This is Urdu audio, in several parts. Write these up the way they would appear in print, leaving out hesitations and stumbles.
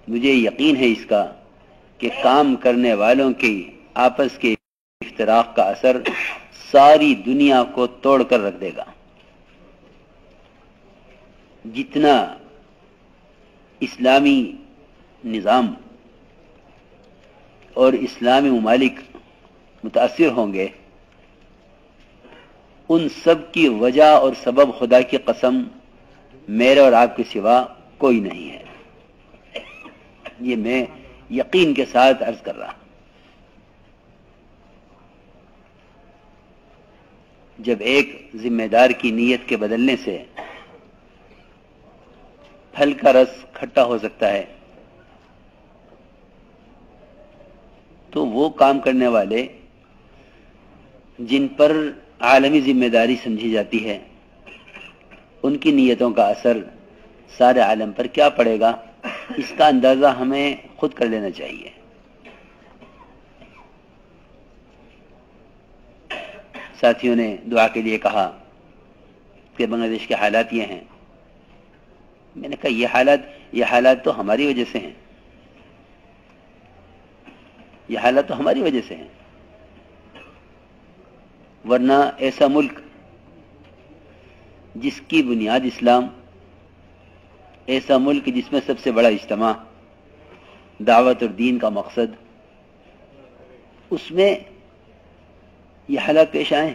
مجھے یقین ہے اس کا کہ کام کرنے والوں کے آپس کے افتراق کا اثر ساری دنیا کو توڑ کر رکھ دے گا۔ جتنا اسلامی نظام اور اسلامی ممالک متاثر ہوں گے، ان سب کی وجہ اور سبب خدا کی قسم میرے اور آپ کے سوا کوئی نہیں ہے۔ یہ میں یقین کے ساتھ عرض کر رہا ہوں۔ جب ایک ذمہ دار کی نیت کے بدلنے سے پھل کا رس کھٹا ہو سکتا ہے، تو وہ کام کرنے والے جن پر عالمی ذمہ داری سمجھی جاتی ہے، ان کی نیتوں کا اثر سارے عالم پر کیا پڑے گا، اس کا اندازہ ہمیں خود کر لینا چاہیے۔ ساتھیوں نے دعا کے لیے کہا کہ بنگلہ دیش کے حالات یہ ہیں۔ میں نے کہا یہ حالات تو ہماری وجہ سے ہیں، یہ حالات تو ہماری وجہ سے ہیں، ورنہ ایسا ملک جس کی بنیاد اسلام، ایسا ملک جس میں سب سے بڑا اجتماع دعوت اور دین کا مقصد، اس میں یہ حالات پیش آئیں۔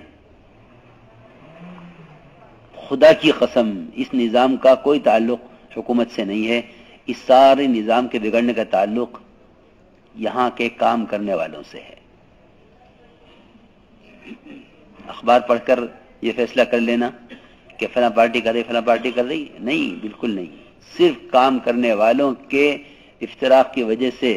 خدا کی قسم اس نظام کا کوئی تعلق حکومت سے نہیں ہے، اس سارے نظام کے بگڑنے کا تعلق یہاں کے کام کرنے والوں سے ہے۔ اخبار پڑھ کر یہ فیصلہ کر لینا کہ فلاں پارٹی کر رہی فلاں پارٹی کر رہی، نہیں، بالکل نہیں۔ صرف کام کرنے والوں کے افتراق کی وجہ سے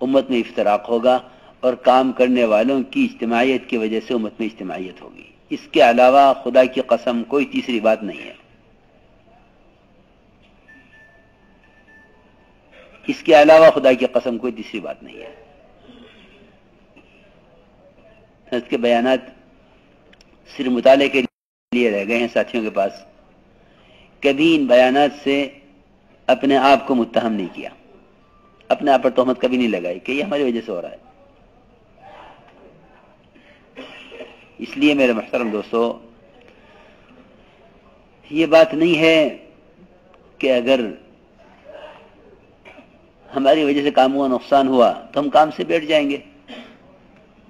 امت میں افتراق ہوگا، اور کام کرنے والوں کی اجتماعیت کی وجہ سے امت میں اجتماعیت ہوگی۔ اس کے علاوہ خدا کی قسم کوئی تیسری بات نہیں ہے۔ اس کے علاوہ خدا کی قسم کوئی تیسری بات نہیں ہے۔ اس کے بیانات صرف مطالعے کے لیے رہ گئے ہیں ساتھیوں کے پاس۔ کبھی ان بیانات سے اپنے آپ کو متہم نہیں کیا، اپنے آپ پر تہمت کبھی نہیں لگائی کہ یہ ہماری وجہ سے ہو رہا ہے۔ اس لیے میرے محترم دوستو، یہ بات نہیں ہے کہ اگر ہماری وجہ سے کاموں کا نقصان ہوا تو ہم کام سے بیٹھ جائیں گے،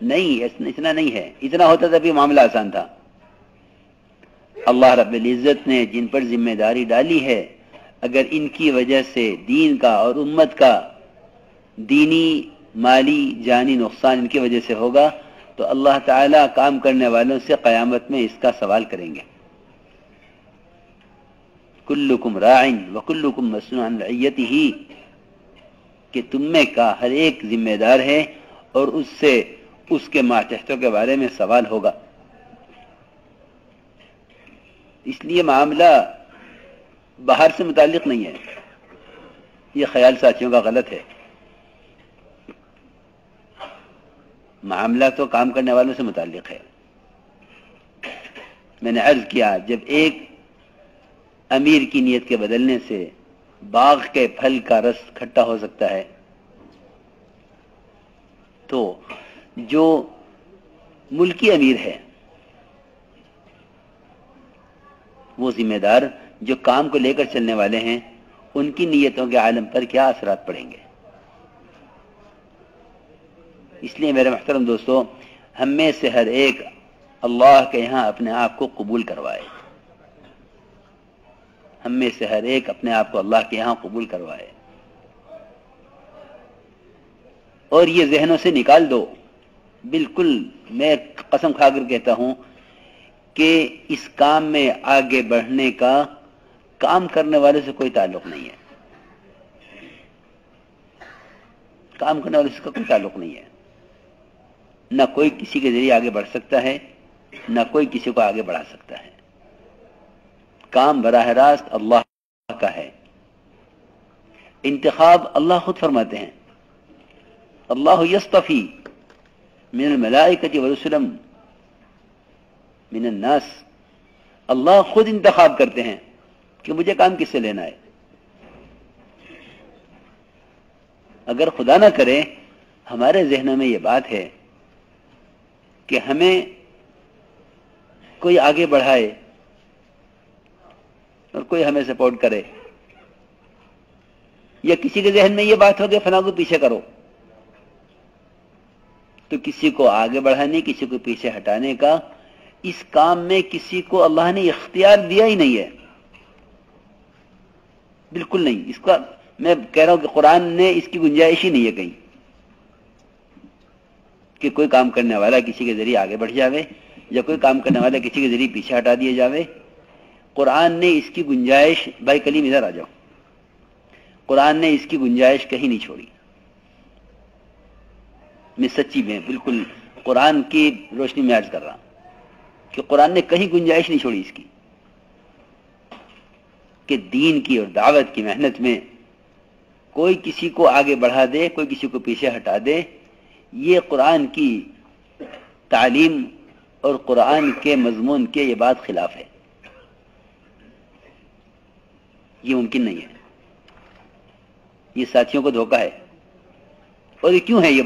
نہیں، اتنا نہیں ہے۔ اتنا ہوتا تب یہ معاملہ آسان تھا۔ اللہ رب العزت نے جن پر ذمہ داری ڈالی ہے، اگر ان کی وجہ سے دین کا اور امت کا دینی، مالی، جانی نقصان ان کی وجہ سے ہوگا تو اللہ تعالیٰ کام کرنے والوں سے قیامت میں اس کا سوال کریں گے۔ کلکم راع وکلکم مسئول عن رعیتہ، کہ تم میں کا ہر ایک ذمہ دار ہے اور اس سے اس کے ماتحتوں کے بارے میں سوال ہوگا۔ اس لیے معاملہ باہر سے متعلق نہیں ہے، یہ خیال ساتھیوں کا غلط ہے۔ معاملہ تو کام کرنے والوں سے متعلق ہے۔ میں نے عرض کیا، جب ایک امیر کی نیت کے بدلنے سے باغ کے پھل کا رس کھٹا ہو سکتا ہے، تو جو ملکی امیر ہے، وہ ذمہ دار جو کام کو لے کر چلنے والے ہیں، ان کی نیتوں کے عالم پر کیا اثرات پڑیں گے۔ اس لیے میرے محترم دوستو، ہم میں سے ہر ایک اللہ کے یہاں اپنے آپ کو قبول کروائے، ہم میں سے ہر ایک اپنے آپ کو اللہ کے یہاں قبول کروائے، اور یہ ذہنوں سے نکال دو۔ بالکل میں قسم کھا کر کہتا ہوں کہ اس کام میں آگے بڑھنے کا کام کرنے والے سے کوئی تعلق نہیں ہے، کام کرنے والے سے کا کوئی تعلق نہیں ہے۔ نہ کوئی کسی کے ذریعے آگے بڑھ سکتا ہے، نہ کوئی کسی کو آگے بڑھا سکتا ہے۔ کام براہ راست اللہ کا ہے، انتخاب اللہ خود فرماتے ہیں۔ اللہ یصطفی من الملائکۃ ورسلا من الناس، اللہ خود انتخاب کرتے ہیں کہ مجھے کام کس سے لینا ہے۔ اگر خدا نہ کرے ہمارے ذہنوں میں یہ بات ہے کہ ہمیں کوئی آگے بڑھائے اور کوئی ہمیں سپورٹ کرے، یا کسی کے ذہن میں یہ بات ہو کہ فلاں کو پیچھے کرو، تو کسی کو آگے بڑھانے، کسی کو پیچھے ہٹانے کا اس کام میں کسی کو اللہ نے اختیار دیا ہی نہیں ہے، بالکل نہیں۔ اس کا میں کہہ رہا ہوں کہ قرآن نے اس کی گنجائش ہی نہیں ہے کہیں کہ کوئی کام کرنے والا کسی کے ذریعے آگے بڑھ جاوے یا کوئی کام کرنے والا کسی کے ذریعے پیچھے ہٹا دیا جاوے۔ قرآن نے اس کی گنجائش، بھائی کلیم ادھر آ جاؤ، قرآن نے اس کی گنجائش کہیں نہیں چھوڑی۔ میں سچی میں بالکل قرآن کی روشنی میں عرض کر رہا ہوں کہ قرآن نے کہیں گنجائش نہیں چھوڑی اس کی کہ دین کی اور دعوت کی محنت میں کوئی کسی کو آگے بڑھا دے، کوئی کسی کو پیچھے ہٹا دے۔ یہ قرآن کی تعلیم اور قرآن کے مضمون کے یہ بات خلاف ہے، یہ ممکن نہیں ہے، یہ ساتھیوں کو دھوکہ ہے۔ اور یہ کیوں ہے یہ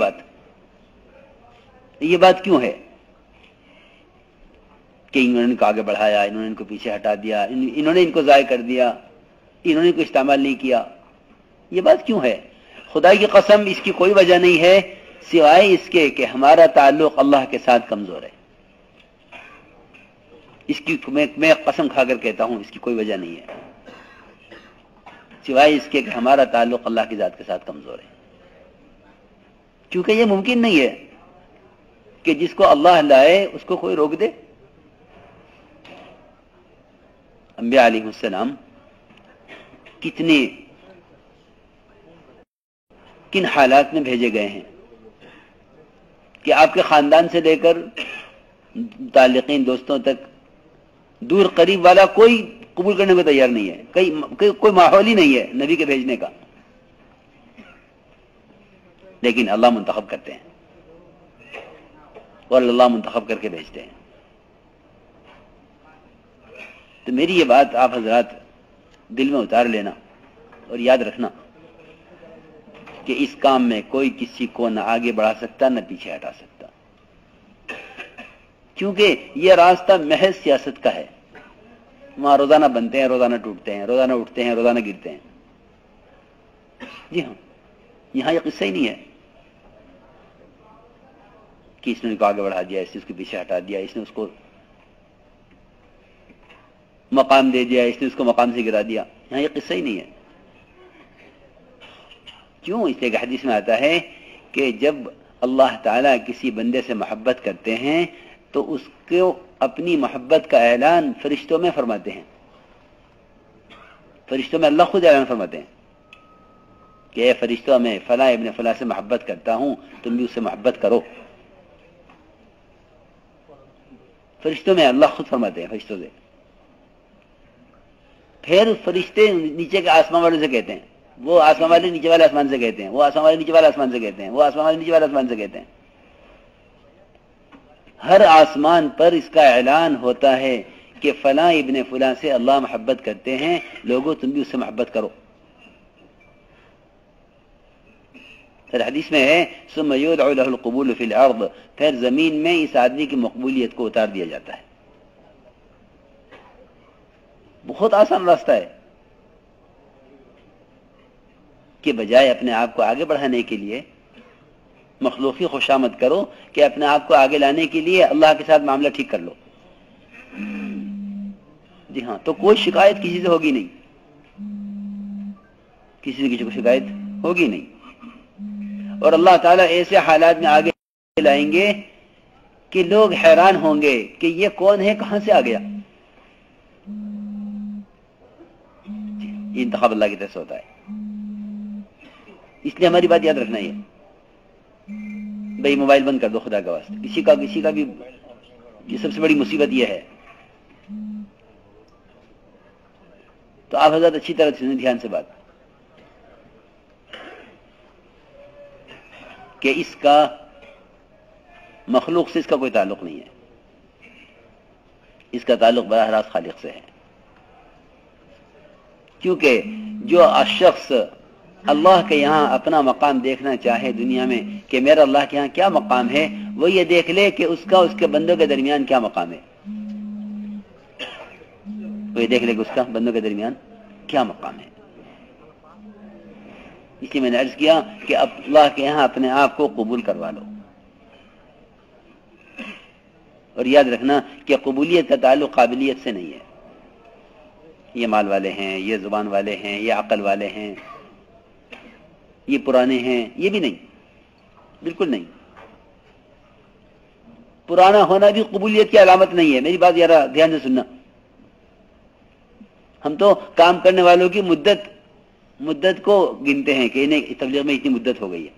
بات کیوں ہے کہ انہوں نے ان کو آگے بڑھایا، انہوں نے ان کو پیچھے ہٹا دیا، انہوں نے ان کو ضائع کر دیا، انہوں نے ان کو استعمال نہیں کیا؟ یہ بات کیوں ہے؟ خدا کی قسم اس کی کوئی وجہ نہیں ہے سوائے اس کے کہ ہمارا تعلق اللہ کے ساتھ کمزور ہے۔ اس کی میں قسم کھا کر کہتا ہوں اس کی کوئی وجہ نہیں ہے سوائے اس کے کہ ہمارا تعلق اللہ کی ذات کے ساتھ کمزور ہے، کیونکہ یہ ممکن نہیں ہے کہ جس کو اللہ لائے اس کو کوئی روک دے۔ انبیاء علیہ السلام کن حالات میں بھیجے گئے ہیں کہ آپ کے خاندان سے لے کر متعلقین دوستوں تک دور قریب والا کوئی قبول کرنے کو تیار نہیں ہے، کوئی ماحول ہی نہیں ہے نبی کے بھیجنے کا، لیکن اللہ منتخب کرتے ہیں اور اللہ منتخب کر کے بھیجتے ہیں۔ تو میری یہ بات آپ حضرات دل میں اتار لینا اور یاد رکھنا کہ اس کام میں کوئی کسی کو نہ آگے بڑھا سکتا نہ پیچھے ہٹا سکتا، کیونکہ یہ راستہ محض سیاست کا ہے۔ وہاں روزانہ بنتے ہیں، روزانہ ٹوٹتے ہیں، روزانہ اٹھتے ہیں، روزانہ گرتے ہیں۔ جی ہاں، یہاں یہ قصہ ہی نہیں ہے کہ اس نے ان کو آگے بڑھا دیا، اس نے اس کے پیچھے ہٹا دیا، اس نے اس کو مقام دے دیا، اس نے اس کو مقام سے گرا دیا۔ یہاں یہ قصہ ہی نہیں ہے۔ کیوں؟ اس لیے کہ حدیث میں آتا ہے کہ جب اللہ تعالیٰ کسی بندے سے محبت کرتے ہیں تو اس کو اپنی محبت کا اعلان فرشتوں میں فرماتے ہیں، فرشتوں میں اللہ خود اعلان فرماتے ہیں کہ اے فرشتوں، میں فلاں ابن فلاں سے محبت کرتا ہوں، تم بھی اس سے محبت کرو۔ فرشتوں میں اللہ خود فرماتے ہیں، فرشتوں سے۔ پھر فرشتے نیچے کے آسمان والوں سے کہتے ہیں، وہ آسمان والے نیچے والے آسمان سے کہتے ہیں، وہ آسمان والے نیچے والے آسمان سے کہتے ہیں، وہ آسمان والے نیچے والے آسمان سے کہتے ہیں۔ ہر آسمان پر اس کا اعلان ہوتا ہے کہ فلاں ابن فلاں سے اللہ محبت کرتے ہیں، لوگوں تم بھی اس سے محبت کرو۔ پھر حدیث میں ہے ثم يدعو له القبول في الارض، پھر زمین میں اس آدمی کی مقبولیت کو اتار دیا جاتا ہے۔ بہت آسان راستہ ہے کہ بجائے اپنے آپ کو آگے بڑھانے کے لیے مخلوقی خوشامد کرو کہ اپنے آپ کو آگے لانے کے لیے اللہ کے ساتھ معاملہ ٹھیک کر لو۔ جی ہاں، تو کوئی شکایت کسی سے ہوگی نہیں، کسی سے کسی کو شکایت ہوگی نہیں، اور اللہ تعالیٰ ایسے حالات میں آگے لائیں گے کہ لوگ حیران ہوں گے کہ یہ کون ہے، کہاں سے آ گیا۔ یہ انتخاب اللہ کی طرف سے ہوتا ہے، اس لیے ہماری بات یاد رکھنا ہے۔ بھائی موبائل بند کر دو خدا کا واسطہ، کسی کا بھی، یہ سب سے بڑی مصیبت یہ ہے۔ تو آپ حضرات اچھی طرح سنیں دھیان سے بات کہ اس کا مخلوق سے اس کا کوئی تعلق نہیں ہے، اس کا تعلق براہ راست خالق سے ہے، کیونکہ جو شخص اللہ کے یہاں اپنا مقام دیکھنا چاہے دنیا میں کہ میرا اللہ کے یہاں کیا مقام ہے، وہ یہ دیکھ لے کہ اس کا اس کے بندوں کے درمیان کیا مقام ہے، وہ یہ دیکھ لے کہ اس کا بندوں کے درمیان کیا مقام ہے۔ اس لیے میں نے عرض کیا کہ اللہ کے یہاں اپنے آپ کو قبول کروا لو، اور یاد رکھنا کہ قبولیت کا تعلق قابلیت سے نہیں ہے، یہ مال والے ہیں، یہ زبان والے ہیں، یہ عقل والے ہیں، یہ پرانے ہیں، یہ بھی نہیں، بالکل نہیں۔ پرانا ہونا بھی قبولیت کی علامت نہیں ہے، میری بات ذرا دھیان سے سننا۔ ہم تو کام کرنے والوں کی مدت کو گنتے ہیں کہ انہیں تبلیغ میں اتنی مدت ہو گئی ہے،